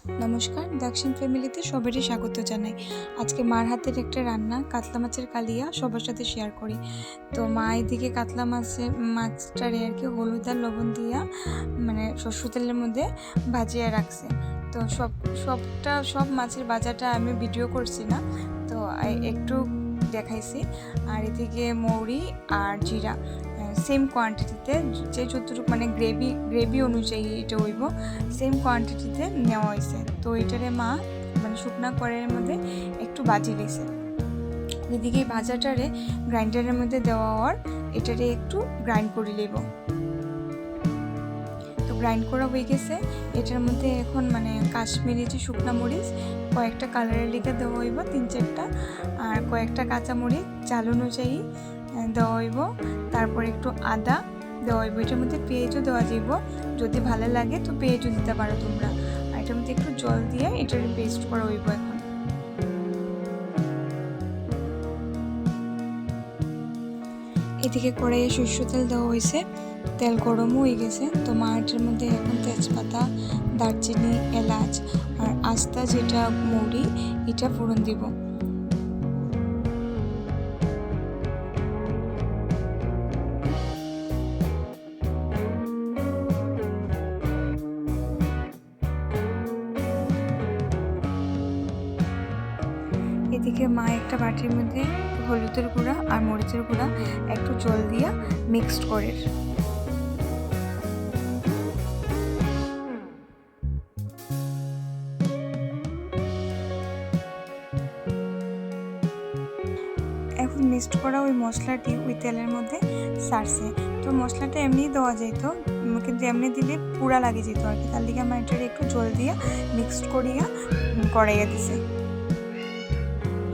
নমস্কার, দক্ষিণ ফ্যামিলিতে সবারই স্বাগত জানাই। আজকে মার হাতের একটা রান্না কাতলা মাছের কালিয়া সবার সাথে শেয়ার করি। তো মা এদিকে কাতলা মাছটারে আর কি হলুদ আর লবণ দিয়া মানে সরষের তেলের মধ্যে ভাজিয়ে রাখছে। তো সব মাছের ভাজাটা আমি ভিডিও করছি না, তো একটু দেখাইছি। আর এদিকে মৌরি আর জিরা সেম কোয়ান্টিটিতে, যে যতটুকু মানে গ্রেভি অনুযায়ী এটা হইব সেম কোয়ান্টিটিতে নেওয়া হয়েছে। তো এটারে মা মানে শুকনা কড়াইয়ের মধ্যে একটু ভাজি দিয়েছে। এদিকে ভাজাটারে গ্রাইন্ডারের মধ্যে দেওয়া হওয়ার এটারে একটু গ্রাইন্ড করে নেব। তো গ্রাইন্ড করা হয়ে গেছে। এটার মধ্যে এখন মানে কাশ্মীরি যে শুকনা মরিচ কয়েকটা কালারের লিখে দেওয়া হইব 3-4টা, আর কয়েকটা কাঁচা মরিচ চাল অনুযায়ী দেওয়া হইব। তারপর একটু আদা দেওয়া হইব। এটার মধ্যে পেঁয়াজও দেওয়া যাইব, যদি ভালো লাগে তো পেঁয়াজও দিতে পারো তোমরা। আর এটার মধ্যে একটু জল দিয়ে এটার পেস্ট করা হইব। এখন এদিকে কড়াইয়ে সরষের তেল দেওয়া হয়েছে, তেল গরমও হয়ে গেছে। তো মা এটার মধ্যে এখন তেজপাতা, দারচিনি, এলাচ আর আস্তা যেটা মৌরি এটা ফোড়ন দিব। এদিকে মা একটা বাটির মধ্যে হলুদের গুঁড়া আর মরিচের গুঁড়া একটু জল দিয়া মিক্সড করে এখন মিক্সড করা ওই মশলাটি ওই তেলের মধ্যে সারছে। তো মশলাটা এমনি দেওয়া যেত, কিন্তু এমনি দিলে পুরা লাগে যেত আর কি। তার দিকে আমার এটার একটু জল দিয়া মিক্সড করিয়া কড়াইয়া দিছে।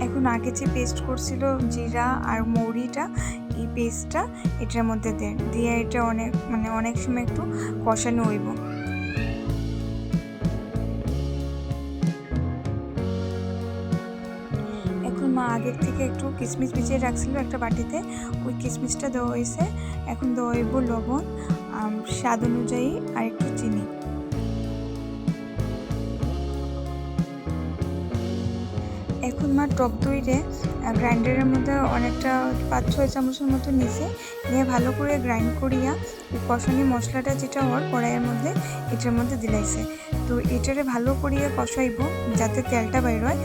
এখন আগে যে পেস্ট করছিল জিরা আর মৌরিটা, এই পেস্টটা এটার মধ্যে দিয়ে এটা অনেক সময় একটু কষানো হইব। এখন মা আগের থেকে একটু কিশমিশ ভিজিয়ে রাখছিল একটা বাটিতে, ওই কিশমিশটা দেওয়া হয়েছে। এখন দেওয়া হইব লবণ, স্বাদ অনুযায়ী আর একটু চিনি। এখন মা টক দইরে গ্রাইন্ডারের মধ্যে অনেকটা 5-6 চামচের মতো নিয়ে ভালো করে গ্রাইন্ড করিয়া কষানি মশলাটা যেটা হওয়ার কড়াইয়ের মধ্যে এটার মধ্যে দিলাইছে। তো এটারে ভালো করিয়া কষাইব যাতে তেলটা বাইর হয়।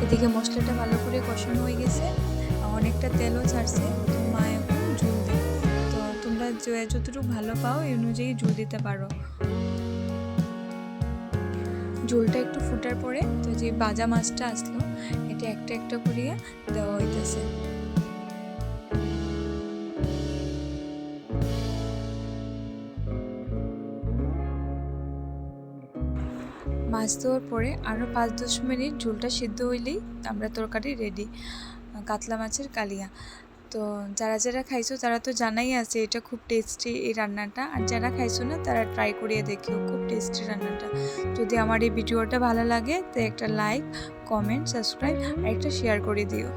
এদিকে মশলাটা ভালো করে কষানো হয়ে গেছে, অনেকটা তেলও ছাড়ছে। তো মা এখন ঝোল দেয়। তো তোমরা যতটুকু ভালো পাও এই অনুযায়ী ঝোল দিতে পারো। ঝোলটা একটু ফুটার পরে তো যে ভাজা মাছটা আসলো এটা একটা একটা করিয়া দেওয়া হইতেছে। মাছ দেওয়ার পরে আরও 5-10 মিনিট ঝোলটা সিদ্ধ হইলেই আমরা তরকারি রেডি, কাতলা মাছের কালিয়া। তো যারা খাইছো তারা তো জানাই আছে এটা খুব টেস্টি এই রান্নাটা, আর যারা খাইছো না তারা ট্রাই করিয়ে দেখিও, খুব টেস্টি রান্নাটা। যদি আমার এই ভিডিওটা ভালো লাগে তো একটা লাইক, কমেন্ট, সাবস্ক্রাইব আর একটা শেয়ার করে দিও।